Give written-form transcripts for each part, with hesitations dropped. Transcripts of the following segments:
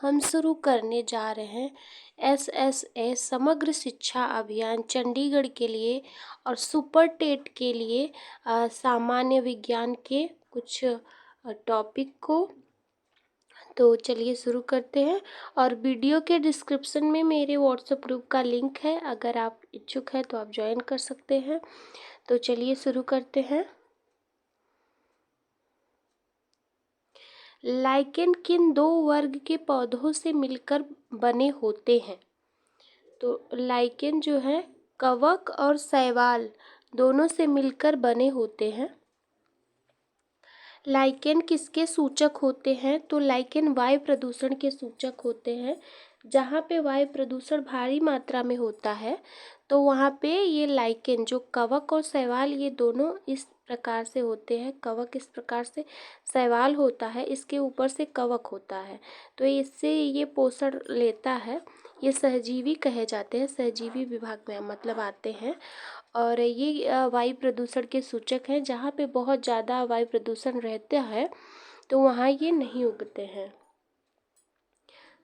हम शुरू करने जा रहे हैं SSA समग्र शिक्षा अभियान चंडीगढ़ के लिए और सुपर टेट के लिए सामान्य विज्ञान के कुछ टॉपिक को। तो चलिए शुरू करते हैं। और वीडियो के डिस्क्रिप्शन में मेरे व्हाट्सएप ग्रुप का लिंक है, अगर आप इच्छुक हैं तो आप ज्वाइन कर सकते हैं। तो चलिए शुरू करते हैं। लाइकेन किन दो वर्ग के पौधों से मिलकर बने होते हैं? तो लाइकेन जो है कवक और शैवाल दोनों से मिलकर बने होते हैं। लाइकेन किसके सूचक होते हैं? तो लाइकेन वायु प्रदूषण के सूचक होते हैं। जहाँ पे वायु प्रदूषण भारी मात्रा में होता है तो वहाँ पे ये लाइकेन जो कवक और शैवाल ये दोनों इस प्रकार से होते हैं। कवक इस प्रकार से, शैवाल होता है इसके ऊपर से कवक होता है, तो इससे ये पोषण लेता है। ये सहजीवी कहे जाते हैं, सहजीवी विभाग में मतलब आते हैं। और ये वायु प्रदूषण के सूचक हैं। जहाँ पे बहुत ज़्यादा वायु प्रदूषण रहता है तो वहाँ ये नहीं उगते हैं।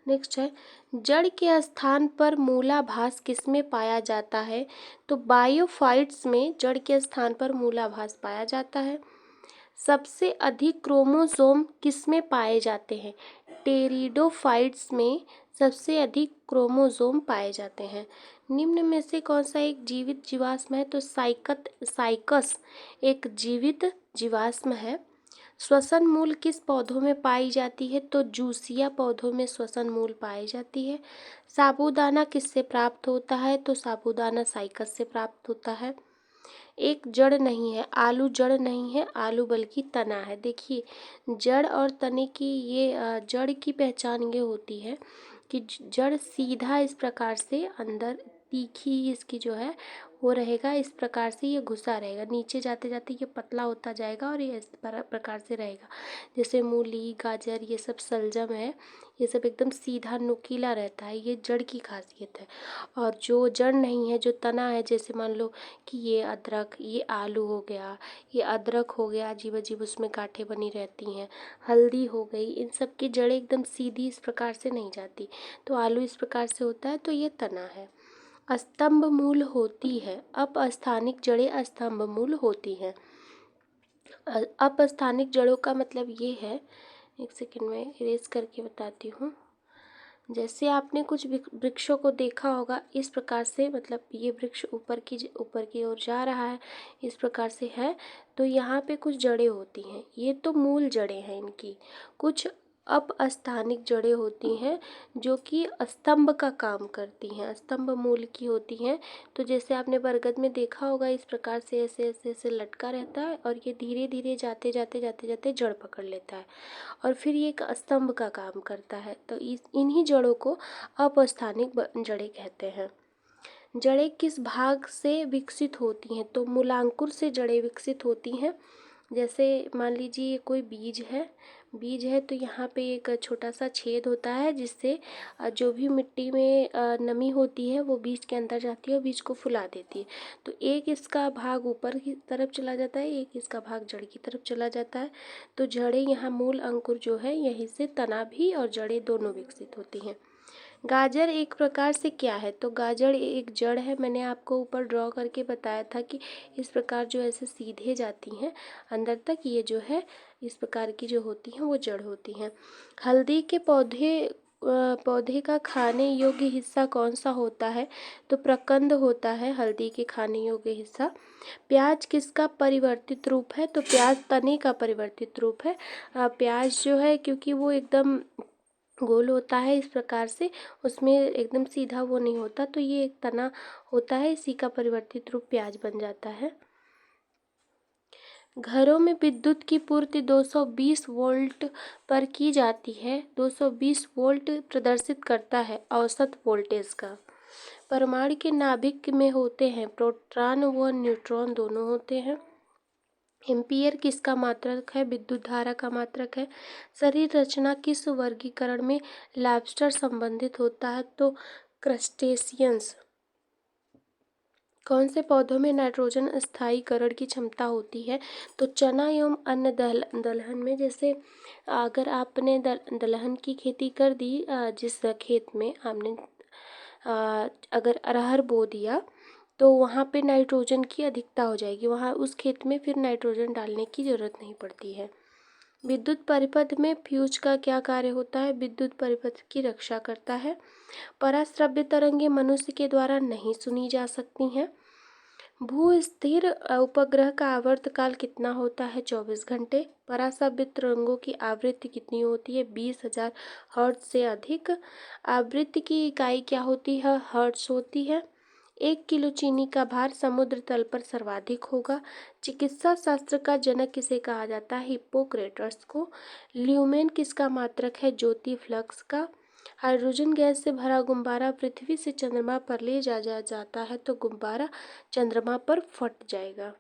नेक्स्ट है, जड़ के स्थान पर मूलाभास किसमें पाया जाता है? तो बायोफाइट्स में जड़ के स्थान पर मूलाभास पाया जाता है। सबसे अधिक क्रोमोसोम किसमें पाए जाते हैं? टेरिडोफाइट्स में सबसे अधिक क्रोमोसोम पाए जाते हैं। निम्न में से कौन सा एक जीवित जीवाश्म है? तो साइकस एक जीवित जीवाश्म है। श्वसन मूल किस पौधों में पाई जाती है? तो जूसिया पौधों में श्वसन मूल पाई जाती है। साबूदाना किससे प्राप्त होता है? तो साबूदाना साइकस से प्राप्त होता है। एक जड़ नहीं है, आलू जड़ नहीं है, आलू बल्कि तना है। देखिए जड़ और तने की ये जड़ की पहचान ये होती है कि जड़ सीधा इस प्रकार से अंदर तीखी इसकी जो है वो रहेगा, इस प्रकार से ये घुसा रहेगा, नीचे जाते जाते ये पतला होता जाएगा और ये इस प्रकार से रहेगा। जैसे मूली, गाजर, ये सब शलजम है, ये सब एकदम सीधा नुकीला रहता है, ये जड़ की खासियत है। और जो जड़ नहीं है, जो तना है, जैसे मान लो कि ये अदरक, ये आलू हो गया, ये अदरक हो गया, अजीब अजीब उसमें गांठें बनी रहती हैं, हल्दी हो गई, इन सब की जड़ें एकदम सीधी इस प्रकार से नहीं जाती। तो आलू इस प्रकार से होता है, तो ये तना है। स्तंभ मूल होती है, अपस्थानिक जड़ें स्तंभ मूल होती हैं। अपस्थानिक जड़ों का मतलब ये है, एक सेकंड में इरेज करके बताती हूँ। जैसे आपने कुछ वृक्षों को देखा होगा इस प्रकार से, मतलब ये वृक्ष ऊपर की ओर जा रहा है, इस प्रकार से है, तो यहाँ पे कुछ जड़ें होती हैं, ये तो मूल जड़ें हैं इनकी। कुछ अपस्थानिक जड़ें होती हैं जो कि स्तंभ का काम करती हैं, स्तंभ मूल की होती हैं। तो जैसे आपने बरगद में देखा होगा इस प्रकार से ऐसे ऐसे ऐसे लटका रहता है और ये धीरे धीरे जाते जाते जाते जाते जड़ पकड़ लेता है और फिर ये एक स्तंभ का काम करता है। तो इन्हीं जड़ों को अपस्थानिक जड़ें कहते हैं। जड़ें किस भाग से विकसित होती हैं? तो मूलांकुर से जड़ें विकसित होती हैं। जैसे मान लीजिए कोई बीज है तो यहाँ पे एक छोटा सा छेद होता है जिससे जो भी मिट्टी में नमी होती है वो बीज के अंदर जाती है और बीज को फुला देती है। तो एक इसका भाग ऊपर की तरफ चला जाता है, एक इसका भाग जड़ की तरफ चला जाता है। तो जड़ें यहाँ मूल अंकुर जो है यहीं से तना भी और जड़ें दोनों विकसित होती हैं। गाजर एक प्रकार से क्या है? तो गाजर एक जड़ है, मैंने आपको ऊपर ड्रॉ करके बताया था कि इस प्रकार जो ऐसे सीधे जाती हैं अंदर तक, ये जो है इस प्रकार की जो होती हैं वो जड़ होती हैं। हल्दी के पौधे का खाने योग्य हिस्सा कौन सा होता है? तो प्रकंद होता है हल्दी के खाने योग्य हिस्सा। प्याज किसका परिवर्तित रूप है? तो प्याज तने का परिवर्तित रूप है। प्याज जो है क्योंकि वो एकदम गोल होता है इस प्रकार से, उसमें एकदम सीधा वो नहीं होता, तो ये एक तना होता है, इसी का परिवर्तित रूप प्याज बन जाता है। घरों में विद्युत की पूर्ति 220 वोल्ट पर की जाती है। 220 वोल्ट प्रदर्शित करता है औसत वोल्टेज का। परमाणु के नाभिक में होते हैं प्रोटॉन व न्यूट्रॉन दोनों होते हैं। एम्पियर किसका मात्रक है? विद्युत धारा का मात्रक है। शरीर रचना किस वर्गीकरण में लॉबस्टर संबंधित होता है? तो क्रस्टेशियंस। कौन से पौधों में नाइट्रोजन स्थायीकरण की क्षमता होती है? तो चना एवं अन्य दलहन में, जैसे अगर आपने दलहन की खेती कर दी, जिस खेत में आपने अगर अरहर बो दिया, तो वहाँ पे नाइट्रोजन की अधिकता हो जाएगी, वहाँ उस खेत में फिर नाइट्रोजन डालने की ज़रूरत नहीं पड़ती है। विद्युत परिपथ में फ्यूज का क्या कार्य होता है? विद्युत परिपथ की रक्षा करता है। पराश्रव्य तरंगे मनुष्य के द्वारा नहीं सुनी जा सकती हैं। भू स्थिर उपग्रह का आवर्तकाल कितना होता है? 24 घंटे। पराश्रव्य तरंगों की आवृत्ति कितनी होती है? 20,000 हर्ट्ज से अधिक। आवृत्ति की इकाई क्या होती है? हर्ट्ज होती है। 1 किलो चीनी का भार समुद्र तल पर सर्वाधिक होगा। चिकित्सा शास्त्र का जनक किसे कहा जाता है? हिप्पोक्रेटस को। ल्यूमेन किसका मात्रक है? ज्योति फ्लक्स का। हाइड्रोजन गैस से भरा गुब्बारा पृथ्वी से चंद्रमा पर ले जाता है तो गुब्बारा चंद्रमा पर फट जाएगा।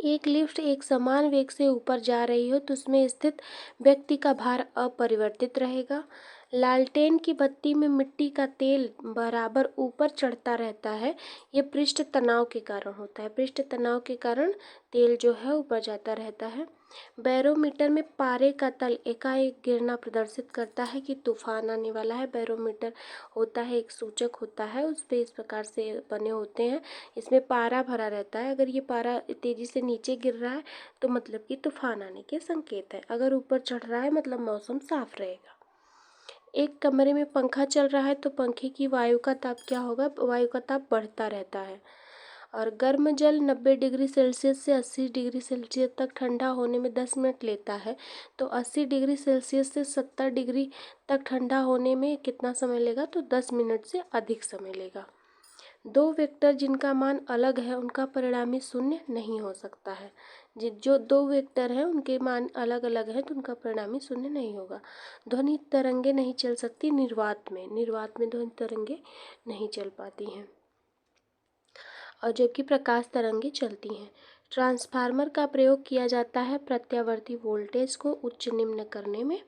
एक लिफ्ट एक समान वेग से ऊपर जा रही हो तो उसमें स्थित व्यक्ति का भार अपरिवर्तित रहेगा। लालटेन की बत्ती में मिट्टी का तेल बराबर ऊपर चढ़ता रहता है, ये पृष्ठ तनाव के कारण होता है। पृष्ठ तनाव के कारण तेल जो है ऊपर जाता रहता है। बैरोमीटर में पारे का तल एकाएक गिरना प्रदर्शित करता है कि तूफान आने वाला है। बैरोमीटर होता है, एक सूचक होता है, उस पे इस प्रकार से बने होते हैं। इसमें पारा भरा रहता है, अगर ये पारा तेजी से नीचे गिर रहा है तो मतलब कि तूफान आने के संकेत है। अगर ऊपर चढ़ रहा है मतलब मौसम साफ रहेगा। एक कमरे में पंखा चल रहा है तो पंखे की वायु का ताप क्या होगा? वायु का ताप बढ़ता रहता है। और गर्म जल 90 डिग्री सेल्सियस से 80 डिग्री सेल्सियस तक ठंडा होने में 10 मिनट लेता है, तो 80 डिग्री सेल्सियस से 70 डिग्री तक ठंडा होने में कितना समय लेगा? तो 10 मिनट से अधिक समय लेगा। दो वेक्टर जिनका मान अलग है उनका परिणामी शून्य नहीं हो सकता है। जो दो वेक्टर हैं उनके मान अलग अलग हैं तो उनका परिणामी शून्य नहीं होगा। ध्वनि तरंगे नहीं चल सकती निर्वात में ध्वनि तरंगे नहीं चल पाती हैं, और जबकि प्रकाश तरंगे चलती हैं। ट्रांसफार्मर का प्रयोग किया जाता है प्रत्यावर्ती वोल्टेज को उच्च निम्न करने में।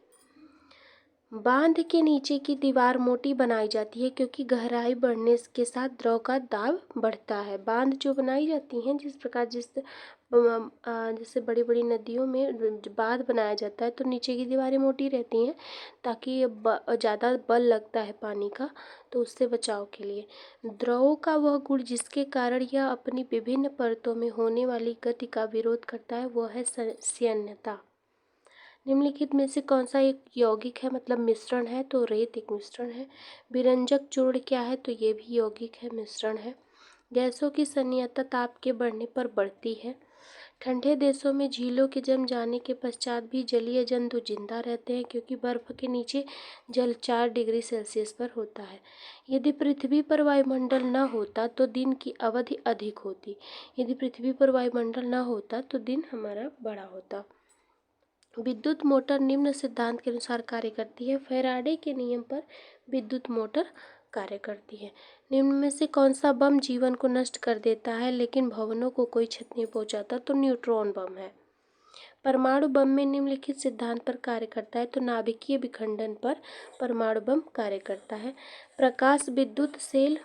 बांध के नीचे की दीवार मोटी बनाई जाती है क्योंकि गहराई बढ़ने के साथ द्रव का दाब बढ़ता है। बांध जो बनाई जाती हैं, जिस प्रकार जैसे बड़ी बड़ी नदियों में बांध बनाया जाता है तो नीचे की दीवारें मोटी रहती हैं ताकि ज़्यादा बल लगता है पानी का, तो उससे बचाव के लिए। द्रवों का वह गुण जिसके कारण यह अपनी विभिन्न परतों में होने वाली गति का विरोध करता है वह है संयन्यता। निम्नलिखित में से कौन सा एक यौगिक है, मतलब मिश्रण है? तो रेत एक मिश्रण है। विरंजक चूर्ण क्या है? तो ये भी यौगिक है, मिश्रण है। गैसों की संयंत्रता ताप के बढ़ने पर बढ़ती है। ठंडे देशों में झीलों के जम जाने के पश्चात भी जलीय जंतु जिंदा रहते हैं क्योंकि बर्फ के नीचे जल 4 डिग्री सेल्सियस पर होता है। यदि पृथ्वी पर वायुमंडल न होता तो दिन की अवधि अधिक होती। यदि पृथ्वी पर वायुमंडल न होता तो दिन हमारा बड़ा होता। विद्युत मोटर निम्न सिद्धांत के अनुसार कार्य करती है। फैराडे के नियम पर विद्युत मोटर कार्य करती है। निम्न में से कौन सा बम जीवन को नष्ट कर देता है लेकिन भवनों को कोई क्षति नहीं पहुंचाता? तो न्यूट्रॉन बम है। परमाणु बम में निम्नलिखित सिद्धांत पर कार्य करता है, तो नाभिकीय विखंडन पर परमाणु बम कार्य करता है। प्रकाश विद्युत सेल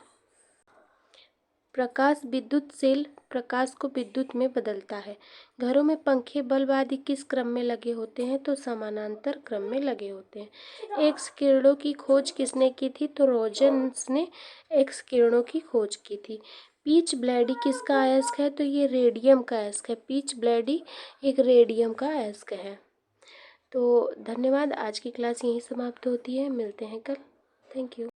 प्रकाश को विद्युत में बदलता है। घरों में पंखे बल्ब आदि किस क्रम में लगे होते हैं? तो समानांतर क्रम में लगे होते हैं। एक्स किरणों की खोज किसने की थी? तो रोजर्स ने एक्स किरणों की खोज की थी। पीच ब्लेडी किसका अयस्क है? तो ये रेडियम का अयस्क है। पीच ब्लेडी एक रेडियम का अयस्क है। तो धन्यवाद, आज की क्लास यहीं समाप्त होती है, मिलते हैं कल। Thank you.